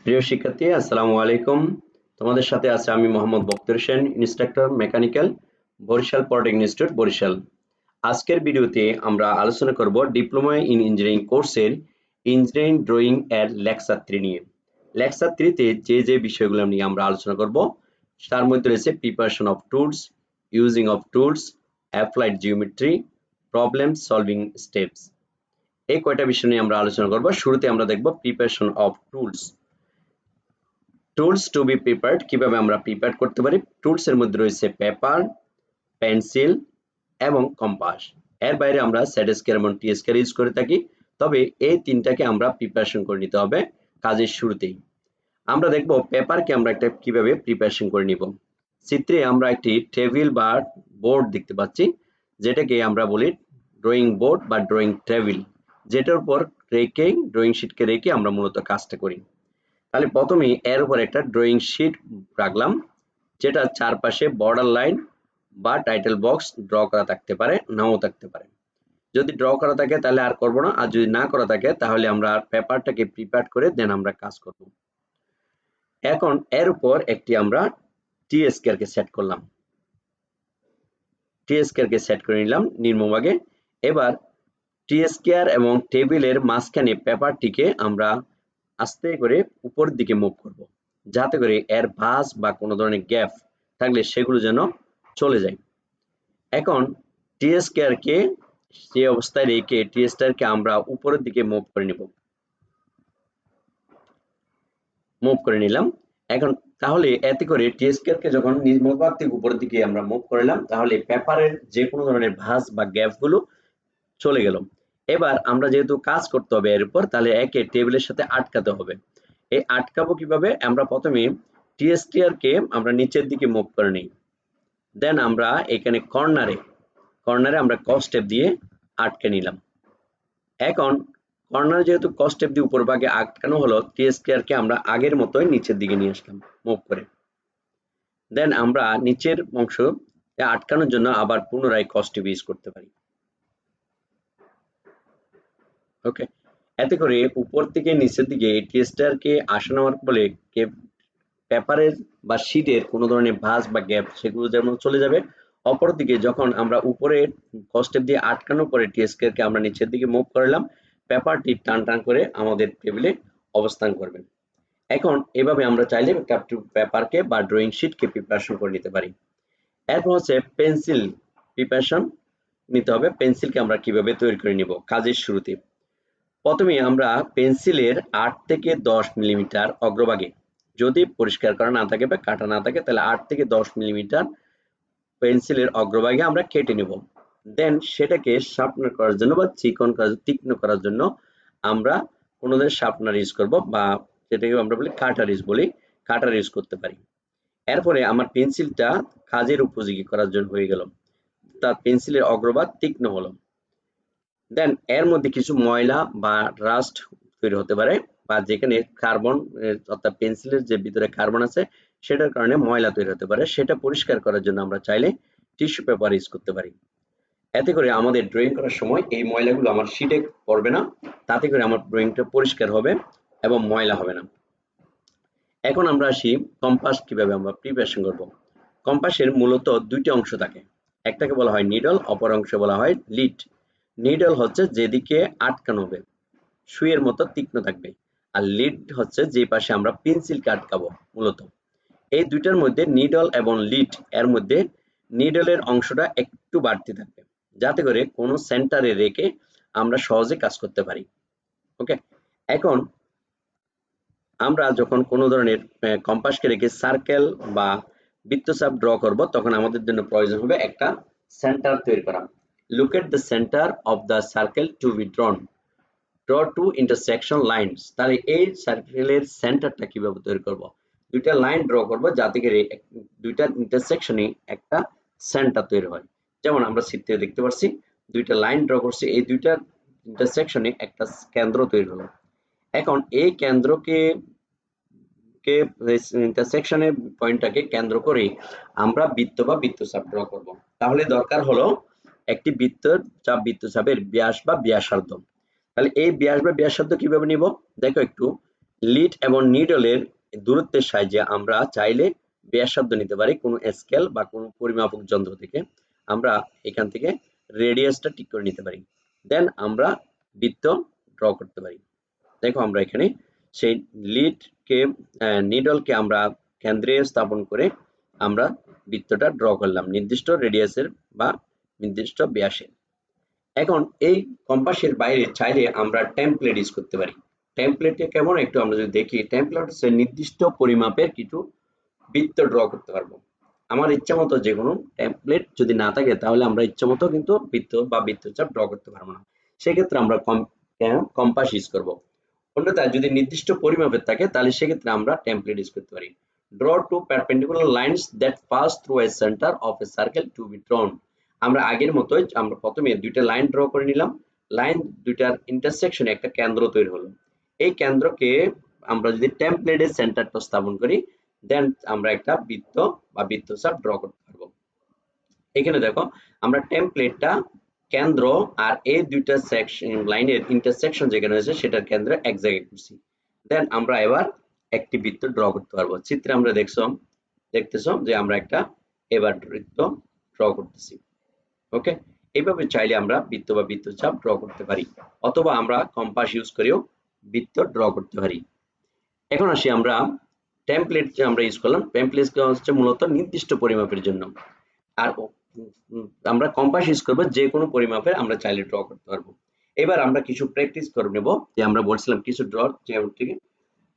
প্রিয় শিক্ষার্থী, আসসালামু আলাইকুম। তোমাদের সাথে আছে আমি Mohammad Baktar Hossain, instructor mechanical, Barishal polytechnic institute, Barishal. আজকের ভিডিওতে আমরা আলোচনা করব ডিপ্লোমা ইন ইঞ্জিনিয়ারিং কোর্সের ইঞ্জিনিয়ারিং ড্রয়িং এর লেকচার 3 নিয়ে। লেকচার 3 তে যে বিষয়গুলো নিয়ে আমরা আলোচনা করব তার মধ্যে রয়েছে preparation of tools, using of tools, applied geometry, problem solving steps. এই কয়টা বিষয় নিয়ে আমরা আলোচনা করব। শুরুতে আমরা দেখব preparation of tools. Tools to be prepared, কিভাবে আমরা প্রিপেয়ার করতে পারি। টুলস এর মধ্যে রয়েছে পেপার, পেন্সিল এবং কম্পাস। এর বাইরে আমরা সেট স্কেল এবং টি স্কেল ইউজ করে থাকি, তবে এই তিনটাকে আমরা প্রিপারেশন করে নিতে হবে কাজের শুরুতেই। আমরা দেখব পেপারকে আমরা একটা কিভাবে প্রিপারেশন করে নিব। চিত্রে আমরা একটি টেবিল বা বোর্ড দেখতে পাচ্ছি, যেটাকে আমরা বলি ড্রয়িং বোর্ড বা ড্রয়িং টেবিল, যেটার উপর রেখে ড্রয়িং শিটকে রেখে আমরা মূলত কাজটা করি। তাহলে প্রথমে এর উপর একটা ড্রয়িং শিট রাখলাম, যেটা চারপাশে বর্ডার লাইন বা টাইটেল বক্স ড্র করা থাকতে পারে, নাও থাকতে পারে। যদি ড্র করা থাকে তাহলে আর করব না, আর যদি না করা থাকে তাহলে আমরা পেপারটাকে প্রিপেয়ার করে দেন আমরা কাজ করব। এখন এর উপর একটি আমরা টি স্কেলকে সেট করলাম, টি স্কেলকে সেট করে নিলাম নিম্নভাগে। এবার টি স্কেয়ার এবং টেবিলের মাঝখানে পেপারটিকে আমরা আস্তে করে উপরের দিকে মুভ করব, যাতে করে এর ভাঁজ বা কোনো ধরনের গ্যাপ থাকলে সেগুলো যেন চলে যায়। এখন টি স্কয়ারকে যে অবস্থায় রেখে টি স্টারকে আমরা উপরের দিকে মুভ করে নিলাম। এখন তাহলে এতে করে টি স্কয়ারকে যখন নিম্নভাগ থেকে উপরের দিকে আমরা মুভ করলাম, তাহলে পেপারের যে কোনো ধরনের ভাঁজ বা গ্যাপ গুলো চলে গেল। এবার আমরা যেহেতু কাজ করতে হবে এর উপর, তাহলে একে টেবিলের সাথে আটকাতে হবে। এই আটকাবো কিভাবে? আমরা প্রথমে টি স্কয়ারকে আমরা নিচের দিকে মুভ করে নিই, দেন আমরা এখানে কর্নারে আমরা কস স্টেপ দিয়ে আটকে নিলাম। এখন কর্নারে যেহেতু কস স্টেপ দিয়ে উপর ভাগে আটকানো হলো, টি স্কয়ারকে আমরা আগের মতোই নিচের দিকে নিয়ে আসলাম মুভ করে। দেন আমরা নিচের অংশ আটকানোর জন্য আবার পুনরায় কস স্টেপ ইউজ করতে পারি। ওকে, এতে করে উপর থেকে নিচের দিকে টি স্টারকে আসা নেওয়ার ফলে পেপারের বা শীটের কোনো ধরনের ভাঁজ বা গ্যাপ সেগুলো যেমন চলে যাবে। অপরদিকে যখন আমরা উপরে কস স্টেপ দিয়ে আটকানোর পরে টি স্কয়ারকে আমরা নিচের দিকে মুভ করলাম, পেপারটি টান করে আমাদের টেবিলে অবস্থান করবে। এখন এভাবে আমরা চাইলে পেপারকে বা ড্রয়িং শিটকে প্রিপারেশন করে নিতে পারি। এরপর হচ্ছে পেন্সিল প্রিপারেশন নিতে হবে। পেন্সিলকে আমরা কিভাবে তৈরি করে নিব কাজের শুরুতে। প্রথমে আমরা পেন্সিলের 8 থেকে 10 মিলিমিটার অগ্রভাগে, যদি পরিষ্কার করা না থাকে বা কাটা না থাকে, তাহলে 8 থেকে 10 মিলিমিটার পেন্সিলের অগ্রভাগে আমরা কেটে নেব। দেন সেটাকে শার্পনার করার জন্য বা তীক্ষ্ণ করার জন্য আমরা কোনো ধরনের শার্পনার ইউজ করব, বা যেটাকে আমরা বলি কাটার ইউজ করতে পারি। এরপরে আমার পেন্সিলটা কাজের উপযোগী করার জন্য হয়ে গেল, তার পেন্সিলের অগ্রভাগ তীক্ষ্ণ হলো। দেন এর মধ্যে কিছু ময়লা বা রাস্ট তৈরি হতে পারে, বা যেখানে কার্বন অর্থাৎ পেন্সিলের যে ভিতরে কার্বন আছে সেটার কারণে ময়লা তৈরি হতে পারে, সেটা পরিষ্কার করার জন্য আমরা চাইলে টিস্যু পেপার ইউজ করতে পারি। এতে করে আমাদের ড্রয়িং করার সময় এই ময়লাগুলো আমার শিটে পড়বে না, তাতে করে আমার ড্রয়িংটা পরিষ্কার হবে এবং ময়লা হবে না। এখন আমরা আসি কম্পাস কিভাবে আমরা প্রিপারেশন করব। কম্পাসের মূলত দুইটি অংশ থাকে, একটাকে বলা হয় নিডল, অপর অংশ বলা হয় লিড। নিডল হচ্ছে যেদিকে আটকানো হবে, সুইয়ের মতো তীক্ষ্ণ থাকবে, আর লিড হচ্ছে যে পাশে আমরা পেন্সিলকে আটকাবো। মূলত এই দুইটার মধ্যে নিডল এবং লিড এর মধ্যে নিডলের অংশটা একটু বাড়তি থাকবে, যাতে করে কোনো সেন্টারে রেখে আমরা সহজে কাজ করতে পারি। ওকে, এখন আমরা যখন কোনো ধরনের কম্পাসকে রেখে সার্কেল বা বৃত্তচাপ ড্র করব, তখন আমাদের জন্য প্রয়োজন হবে একটা সেন্টার তৈরি করা। Look at the centre of the circle to be drawn, draw to intersection lines. তাহলে এই সার্কেলের সেন্টারটা কিভাবে তৈরি করব? দুইটা লাইন ড্র করব, যাতে করে দুইটা ইন্টারসেকশনে একটা সেন্টার তৈরি হয়। যেমন আমরা চিত্রে দেখতে পাচ্ছি, দুইটা লাইন ড্র করছি, এই দুইটা ইন্টারসেকশনে একটা কেন্দ্র তৈরি হলো। এখন এই কেন্দ্রকে ইন্টারসেকশনের পয়েন্টটাকে কেন্দ্র করে আমরা বৃত্ত বা বৃত্তচাপ ড্র করব। তাহলে দরকার হলো একটি বৃত্তচাপের ব্যাস বা ব্যাসার্ধ। তাহলে এই ব্যাস বা ব্যাসার্ধ কিভাবে নিব দেখো একটু। লিড এবং নিডলের দূরত্বের সাহায্যে আমরা চাইলে ব্যাসার্ধ নিতে পারি কোনো স্কেল বা কোনো পরিমাপক যন্ত্র থেকে। আমরা এখান থেকে রেডিয়াসটা ঠিক করে নিতে পারি। দেন আমরা বৃত্ত ড্র করতে পারি। দেখো আমরা এখানে সেই লিডকে নিডলকে আমরা কেন্দ্রে স্থাপন করে আমরা বৃত্তটা ড্র করলাম নির্দিষ্ট রেডিয়াসের বা নির্দিষ্ট ব্যাসের। এখন এই কম্পাসের বাইরে চাইলে আমরা টেমপ্লেট ইউজ করতে পারি। টেমপ্লেটে কেমন একটু আমরা যদি দেখি, টেমপ্লেট হচ্ছে নির্দিষ্ট পরিমাপের কিছু বৃত্ত ড্র করতে পারবো। আমার ইচ্ছা মতো যে কোনো টেমপ্লেট যদি না থাকে তাহলে আমরা ইচ্ছা মতো কিন্তু বৃত্ত বা বৃত্তচাপ ড্র করতে পারবো না। সেক্ষেত্রে আমরা কম্পাস ইউজ করব। অন্যথায় যদি নির্দিষ্ট পরিমাপের থাকে তাহলে সেক্ষেত্রে আমরা টেমপ্লেট ইউজ করতে পারি। Draw two perpendicular lines that pass through a centre of a circle to be drawn. আমরা আগের মতোই আমরা প্রথমে দুইটা লাইন ড্র করে নিলাম। লাইন দুইটার ইন্টারসেকশনে একটা কেন্দ্র তৈরি হলো। এই কেন্দ্রকে আমরা যদি টেমপ্লেটের সেন্টারটা স্থাপন করি দেন আমরা একটা বৃত্ত বা বৃত্তচাপ ড্র করতে পারবো। এখানে দেখো আমরা টেমপ্লেটটা কেন্দ্র আর এই দুইটা সেকশন লাইনের ইন্টারসেকশন যেখানে হয়েছে সেটার কেন্দ্র এক জায়গায় করছি। দেন আমরা এবার একটি বৃত্ত ড্র করতে পারবো। চিত্রে আমরা দেখতেছো যে আমরা একটা এবার বৃত্ত ড্র করতেছি। ওকে, এইভাবে চাইলে আমরা বৃত্ত বা বৃত্তচাপ ড্র করতে পারি, অথবা আমরা কম্পাস ইউজ করেও বৃত্ত ড্র করতে পারি। এখন আসি আমরা টেমপ্লেট যে আমরা ইউজ করলাম, টেমপ্লেট হচ্ছে মূলত নির্দিষ্ট পরিমাপের জন্য। আর আমরা কম্পাস ইউজ করবো যে কোনো পরিমাপের আমরা চাইলে ড্র করতে পারবো। এবার আমরা কিছু প্র্যাকটিস করে নেব। যে আমরা বলছিলাম কিছু ড্র, যেমন থেকে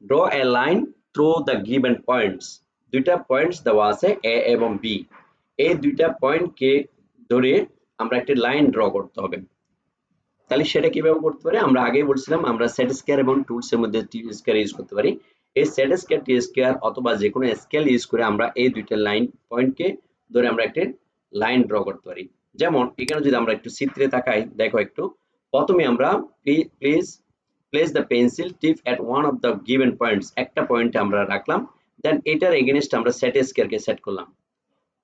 draw a line through the given points. দুইটা পয়েন্টস দেওয়া আছে এ এবং বি। এই দুইটা পয়েন্টকে ধরে আমরা একটি লাইন ড্র করতে হবে। তাহলে সেটা কিভাবে করতে পারি, আমরা আগেই বলছিলাম আমরা সেট স্কয়ার এবং টুলস এর মধ্যে টি স্কয়ার ইউজ করতে পারি। এই সেট স্কয়ার টি স্কয়ার অথবা যে কোনো স্কেল ইউজ করে আমরা এই দুইটা লাইন পয়েন্টকে ধরে আমরা একটা লাইন ড্র করতে পারি। যেমন এখানে যদি আমরা একটু চিত্রে তাকাই, দেখো একটু প্রথমে আমরা please place the pencil tip at one of the given points, একটা পয়েন্টে আমরা রাখলাম। দেন এটার এগেইনস্ট আমরা সেট স্কয়ারকে সেট করলাম।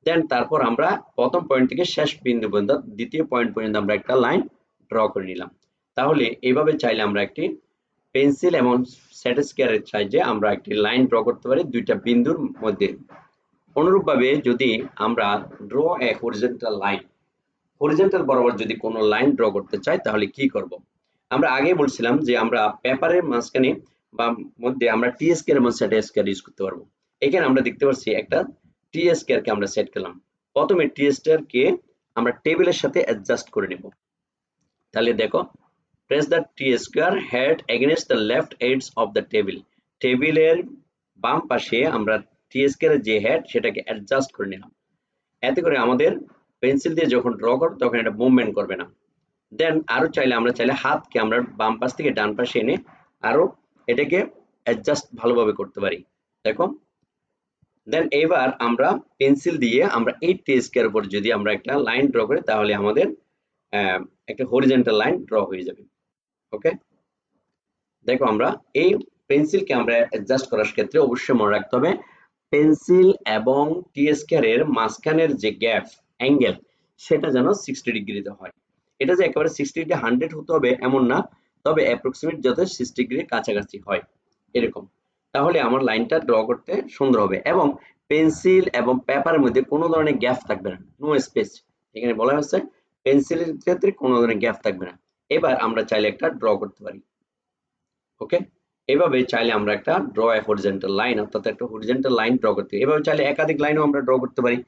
দেন তারপর আমরা প্রথম পয়েন্ট থেকে শেষ বিন্দু পর্যন্ত দ্বিতীয় পয়েন্ট পর্যন্ত আমরা একটা লাইন ড্র করে নিলাম। তাহলে এইভাবে চাইলে আমরা একটি পেন্সিল এবং সেট স্কয়ারের সাহায্যে আমরা একটি লাইন ড্র করতে পারি দুইটা বিন্দুর মধ্যে। অনুরূপভাবে যদি আমরা ড্র এ হরিজন্টাল লাইন, হরিজন্টাল বরাবর যদি কোনো লাইন ড্র করতে চাই তাহলে কি করব, আমরা আগে বলছিলাম যে আমরা পেপারের মাঝখানে বা মধ্যে আমরা টি স্কয়ার এবং সেট স্কয়ার ইউজ করতে পারবো। এখানে আমরা দেখতে পাচ্ছি একটা টি স্কয়ারকে আমরা সেট করলাম। প্রথমে টি স্কয়ারকে আমরা টেবিলের সাথে অ্যাডজাস্ট করে নেব। তাহলে দেখো, press the T square head against the left edge of the table. টেবিলের বাম পাশে আমরা টি স্কয়ারের যে হেড সেটাকে অ্যাডজাস্ট করে নিলাম। এতে করে আমাদের পেন্সিল দিয়ে যখন ড্র করব তখন এটা মুভমেন্ট করবে না। দেন আরো আমরা চাইলে হাতকে আমরা বাম পাশ থেকে ডান পাশে এনে আরো এটাকে অ্যাডজাস্ট ভালোভাবে করতে পারি। দেখো, দেন এবার আমরা পেন্সিল দিয়ে আমরা এই টি স্কয়ার উপর যদি আমরা একটা লাইন ড্র করি তাহলে আমাদের একটা হরিজন্টাল লাইন ড্র হয়ে যাবে। ওকে, দেখো আমরা এই পেন্সিলকে আমরা অ্যাডজাস্ট করার ক্ষেত্রে অবশ্যই মনে রাখতে হবে পেন্সিল এবং টি স্কয়ারের মাঝখানের যে গ্যাপ অ্যাঙ্গেল সেটা যেন 60 ডিগ্রিতে হয়। এটা যে একেবারে 60 ডিগ্রি 100 হতে হবে এমন না, তবে অ্যাপ্রক্সিমেট যাতে 60 ডিগ্রির কাছাকাছি হয় এরকম, তাহলে আমার লাইনটা ড্র করতে সুন্দর হবে। এবং পেন্সিল এবং পেপারের মধ্যে কোনো ধরনের গ্যাপ থাকবে না, নো স্পেস। এখানে বলা হচ্ছে পেন্সিলের ক্ষেত্রে কোনো ধরনের গ্যাপ থাকবে না। এবার আমরা চাইলে একটা ড্র করতে পারি। ওকে, এভাবে চাইলে আমরা একটা ড্র এ হরিজন্টাল লাইন, অর্থাৎ একটা হরিজন্টাল লাইন ড্র করতে পারি। এভাবে চাইলে একাধিক লাইনও আমরা ড্র করতে পারি।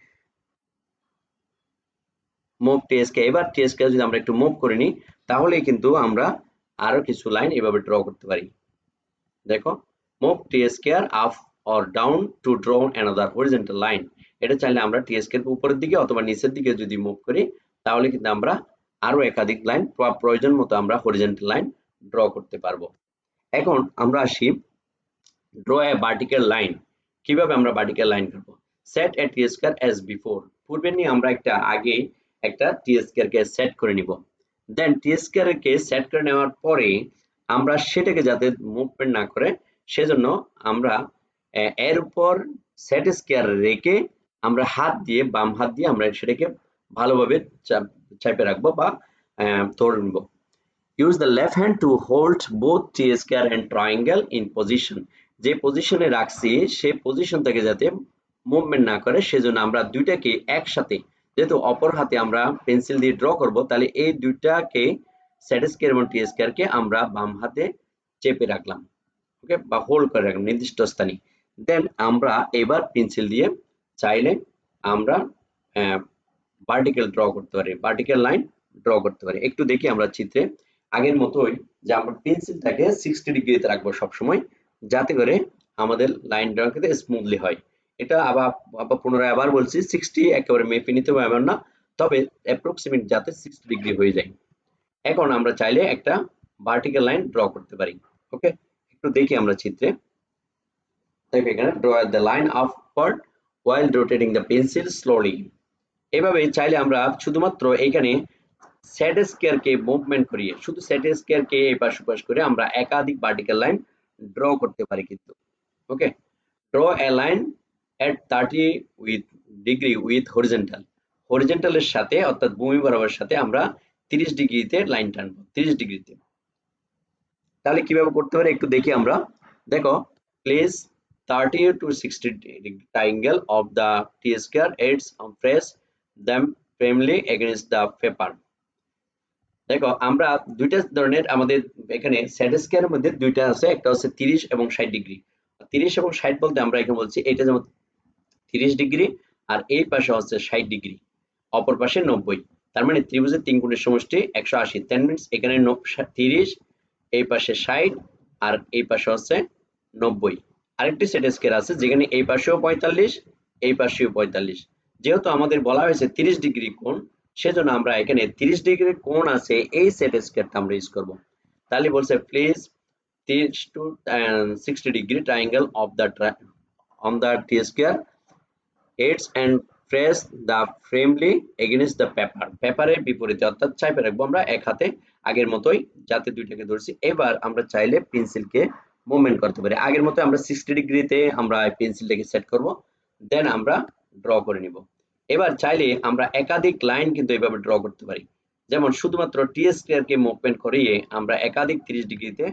মুভ টিএসকে, এবার টিএসকে যদি আমরা একটু মুভ করে নিই তাহলে কিন্তু আমরা আরো কিছু লাইন এভাবে ড্র করতে পারি। দেখো, মুভ টিএসকে up or down to draw another horizontal line. এটা চাইলে আমরা টিএসকে উপরের দিকে অথবা নিচের দিকে যদি মুভ করি তাহলে কিন্তু আমরা আরো একাধিক লাইন প্রয়োজন মতো আমরা হরিজন্টাল লাইন ড্র করতে পারবো। এখন আমরা আসি ড্র এ ভার্টিক্যাল লাইন। কিভাবে আমরা ভার্টিক্যাল লাইন করব, সেট এ টি স্কয়ার অ্যাজ বিফোর। পূর্বে নিয়ে আমরা আগে একটা টি স্কয়ার কে সেট করে নিব। দেন টি স্কয়ার কে সেট করে নেওয়ার পরে আমরা সেটাকে যাতে মুভমেন্ট না করে সেজন্য আমরা এর উপর সেট স্কয়ার রেখে আমরা বাম হাত দিয়ে আমরা সেটাকে ভালোভাবে চাপে রাখবো বা ধরে নিব। use the left hand to hold both t square and triangle in position. যে পজিশনে রাখছি সেই পজিশন থেকে যাতে মুভমেন্ট না করে সেজন্য আমরা দুইটাকে একসাথে, যেহেতু অপর হাতে আমরা পেন্সিল দিয়ে ড্র করব, তাহলে এই দুইটাকে সেট স্কয়ার এবং টি স্কয়ার কে আমরা বাম হাতে চেপে রাখলাম, ওকে, বা হোল্ড করে রাখলাম নির্দিষ্ট স্থানে। দেন আমরা এবার পেন্সিল দিয়ে চাইলে আমরা ভার্টিক্যাল ড্র করতে পারি, ভার্টিক্যাল লাইন ড্র করতে পারি। একটু দেখি আমরা চিত্রে আগের মতোই যে আমরা পেন্সিলটাকে 60 ডিগ্রিতে রাখবো সব সময়, যাতে করে আমাদের লাইন ড্র করতে স্মুথলি হয়। এটা আবার পুনরায় আবার বলছি, 60 একেবারে মেপে নিতে হবে এমন না, তবে অ্যাপ্রক্সিমেট যাতে 60 ডিগ্রি হয়ে যায়। এখন আমরা চাইলে একটা ভার্টিক্যাল লাইন ড্র করতে পারি, ওকে। একটু দেখি আমরা চিত্রে, দেখো এখানে draw the line upward while rotating the pencil slowly। এভাবে চাইলে আমরা শুধুমাত্র এখানে সেট স্কয়ার কে মুভমেন্ট করিয়ে, শুধু সেট স্কয়ার কে এই পাশ ওপাশ করে আমরা একাধিক ভার্টিক্যাল লাইন ড্র করতে পারি কিন্তু, okay. Draw a line at 30 degree with horizontal, হরিজন্টালের সাথে অর্থাৎ ভূমি বরাবরের সাথে আমরা 30 ডিগ্রিতে লাইন টানবো, 30 ডিগ্রিতে। তাহলে কিভাবে করতে পারি একটু দেখি আমরা। দেখো, place 30 to 60 degree triangle of the t square ends and press them firmly against the paper। দেখো আমরা দুইটা ধরনের আমাদের এখানে সেট স্কয়ারের মধ্যে দুইটা আছে, একটা হচ্ছে 30 এবং 60 ডিগ্রি। 30 এবং 60 বলতে আমরা এখানে বলছি এটা যেমন 30 ডিগ্রি, আর এই পাশে হচ্ছে 60 ডিগ্রি, অপর পাশে 90। তার মানে ত্রিভুজের তিন কোণের সমষ্টি 180। দ্যাট মিন্স এখানে 30, এই পাশে 60, আর এই পাশে হচ্ছে 90। আরেকটি সেট স্কয়ার আছে যেখানে এই পাশেও 45, এই পাশেও 45। যেহেতু আমাদের বলা হয়েছে 30 ডিগ্রি কোণ, সেজন্য আমরা এখানে 30 ডিগ্রি কোণ আছে এই সেট স্কয়ারটা আমরা ইউজ করব। তাহলে বলছে please 30 to 60 degree triangle of the on the t square heads and press the firmly against the paper। পেপারের বিপরীতে অর্থাৎ চাপে রাখবো আমরা এক হাতে আগের মতোই, যাতে দুইটাকে ধরছি। এবার আমরা চাইলে পেন্সিলকে মুভমেন্ট করতে পারি আগের মতো, আমরা 60 ডিগ্রিতে আমরা পেন্সিলটাকে সেট করব, দেন আমরা ড্র করে নিব। এবার চাইলে আমরা একাধিক লাইন কিন্তু এইভাবে ড্র করতে পারি, যেমন শুধুমাত্র টি স্কয়ার কে মুভমেন্ট করিয়ে আমরা একাধিক 30 ডিগ্রিতে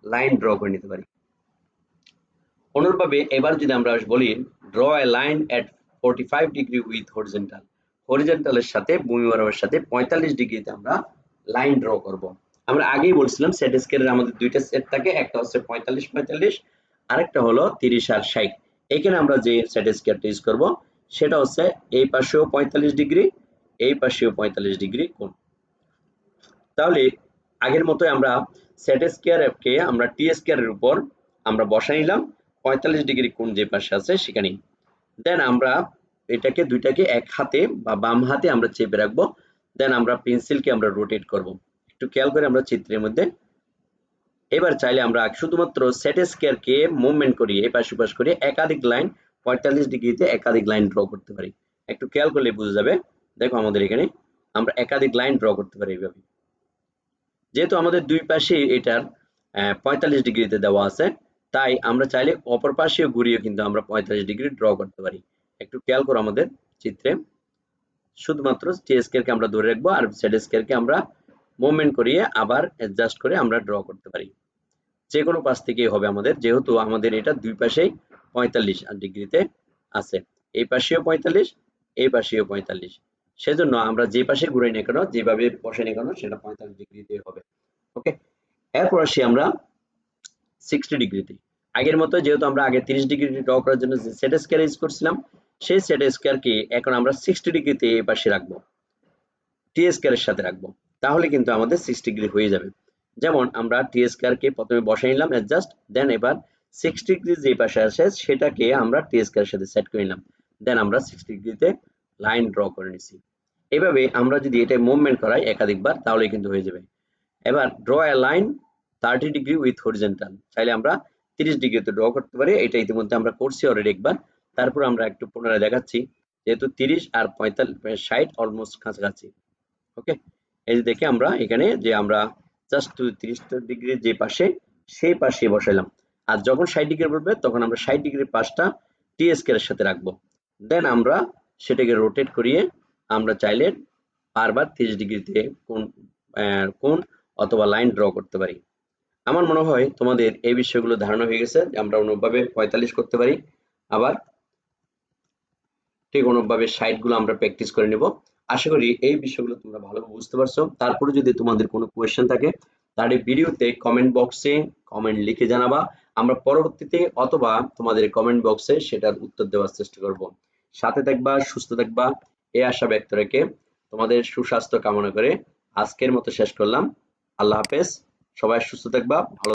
লাইন ড্র করে নিতে পারি। অনুরূপভাবে এবার যদি আমরা বলি draw a line at 45 degree with horizontal, হরিজন্টালের সাথে ভূমি বরাবরের সাথে 45 ডিগ্রিতে আমরা লাইন ড্র করব। আমরা আগেই বলছিলাম সেট স্কয়ারের আমাদের দুইটা সেট থাকে, একটা হচ্ছে 45 45, আরেকটা হলো 30 আর 60। এখানে আমরা যে সেট স্কয়ারটা ইউজ করব সেটা হচ্ছে এই পাশেও 45 ডিগ্রি, এই পাশেও 45 ডিগ্রি কোণ। তাহলে আগের মতোই আমরা সেট স্কয়ারকে আমরা টি স্কয়ারের উপর আমরা বসাই নিলাম 45 ডিগ্রি কোণ যে পাশে আছে সেখানে। দেন আমরা এটাকে দুইটাকে এক হাতে বা বাম হাতে আমরা চেপে রাখবো। দেন আমরা পেন্সিলকে আমরা রোটেট করব। একটু খেয়াল করে আমরা চিত্রের মধ্যে, এবার চাইলে আমরা শুধুমাত্র সেট স্কয়ারকে মুভমেন্ট করি এই পাশ ওপাশ করে একাধিক লাইন 45 ডিগ্রিতে একাধিক লাইন ড্র করতে পারি। একটু খেয়াল করলে বোঝা যাবে। দেখো আমাদের এখানে আমরা একাধিক লাইন ড্র করতে পারি এইভাবে, যেহেতু আমাদের দুই পাশে এটার 45 ডিগ্রিতে দেওয়া আছে, তাই আমরা চাইলে অপর পাশেও ঘুরিয়ে কিন্তু আমরা 45 ডিগ্রি ড্র করতে পারি। একটু খেয়াল করো আমাদের চিত্রে, শুধুমাত্র টি স্কয়ারকে আমরা ধরে রাখবো আর সেট স্কয়ারকে আমরা মুভমেন্ট করিয়ে আবার অ্যাডজাস্ট করে আমরা ড্র করতে পারি। যে কোনো পাশ থেকেই হবে আমাদের, যেহেতু আমাদের এটা দুই পাশেই 45 ডিগ্রিতে আছে, এই পাশেও 45, এই পাশেও 45। সেজন্য আমরা যে পাশে ঘুরে না কেন, যেভাবে বসে না কেন, সেটা 45 ডিগ্রিতে হবে, ওকে। এরপর আসি আমরা 60 ডিগ্রিতে। আগের মতো যেহেতু আমরা আগে 30 ডিগ্রি ড্র করার জন্য যে সেট স্কয়ার ইউজ করছিলাম, সেই সেট স্কয়ারকে এখন আমরা 60 ডিগ্রিতে এই পাশে রাখবো, টি স্কয়ারের সাথে রাখবো, তাহলে কিন্তু আমাদের 60 ডিগ্রি হয়ে যাবে। যেমন আমরা টি স্কয়ারকে প্রথমে বসাই নিলাম অ্যাডজাস্ট, দেন এবার 60 ডিগ্রি যে পাশে আসে সেটাকে আমরা টি স্কয়ারের সাথে সেট করে নিলাম, দেন আমরা 60 ডিগ্রিতে লাইন ড্র করে নিছি। এভাবে আমরা যদি এটা মুভমেন্ট করাই একাধিকবার তাহলে কিন্তু হয়ে যাবে। এবার draw a line 30 degree with horizontal, চাইলে আমরা 30 ডিগ্রিতে ড্র করতে পারি, এটা ইতিমধ্যে আমরা করছি অলরেডি একবার। তারপর আমরা একটু পুনরায় দেখাচ্ছি, যেহেতু 30 আর 45 60 অলমোস্ট কাছাকাছি, ওকে। এই যে দেখে আমরা এখানে যে আমরা জাস্ট 30 ডিগ্রি যে পাশে সেই পাশে বসাইলাম, আর যখন 60 ডিগ্রি বলবে তখন আমরা 60 ডিগ্রির পাশটা টি স্কয়ারের সাথে রাখবো, দেন আমরা সেটাকে রোটেট করিয়ে আমরা চাইলে বারবার 30 ডিগ্রিতে কোণ অথবা লাইন ড্র করতে পারি। আমার মনে হয় তোমাদের এই বিষয়গুলো ধারণা হয়ে গেছে যে আমরা অনুরূপভাবে 45 করতে পারি, আবার ঠিক অনুরূপভাবে 60 গুলো আমরা প্র্যাকটিস করে নেব। আশা করি এই বিষয়গুলো তোমরা ভালোভাবে বুঝতে পারছো। তারপরে যদি তোমাদের কোনো কোয়েশ্চেন থাকে তাহলে ভিডিওতে কমেন্ট বক্সে কমেন্ট লিখে জানাবা। আমরা পরবর্তীতে অথবা তোমাদের কমেন্ট বক্সে সেটার উত্তর দেওয়ার চেষ্টা করব। সাথে থাকবা, সুস্থ থাকবা, এই আশা ব্যক্ত রেখে তোমাদের সুস্বাস্থ্য কামনা করে আজকের মতো শেষ করলাম। আল্লাহ হাফেজ। সবাই সুস্থ থাকবা, ভালো